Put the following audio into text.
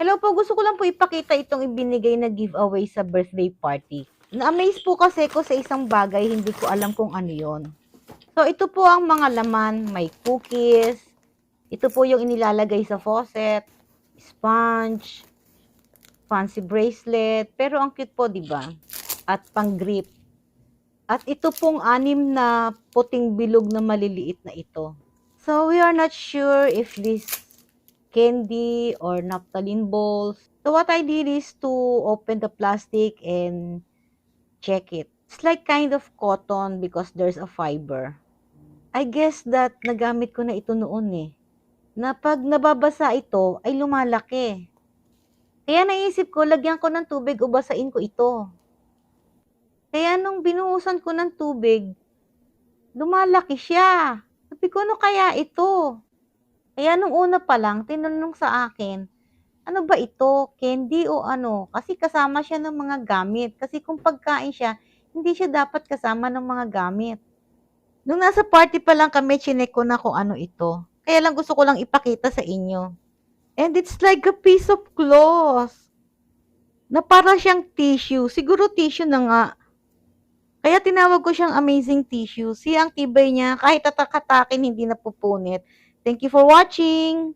Hello po, gusto ko lang po ipakita itong ibinigay na giveaway sa birthday party. Na-amaze po kasi ko sa isang bagay, hindi ko alam kung ano yon. So, ito po ang mga laman. May cookies. Ito po yung inilalagay sa faucet. Sponge. Fancy bracelet. Pero ang cute po, di ba? At pang-grip. At ito pong 6 na puting bilog na maliliit na ito. So, we are not sure if this candy or naphthalene balls. So, what I did is to open the plastic and check it. It's like kind of cotton because there's a fiber. I guess that nagamit ko na ito noon eh. Na pag nababasa ito, ay lumalaki. Kaya naisip ko, lagyan ko ng tubig o basain ko ito. Kaya nung binuhusan ko ng tubig, lumalaki siya. Sabi ko, ano kaya ito? Kaya nung una pa lang, tinanong sa akin, ano ba ito? Candy o ano? Kasi kasama siya ng mga gamit. Kasi kung pagkain siya, hindi siya dapat kasama ng mga gamit. Nung nasa party pa lang kami, chinek ko na kung ano ito. Kaya lang gusto ko lang ipakita sa inyo. And it's like a piece of cloth. Na para siyang tissue. Siguro tissue na nga. Kaya tinawag ko siyang amazing tissue. Ang tibay niya, kahit atak-atakin, hindi napupunit. Thank you for watching!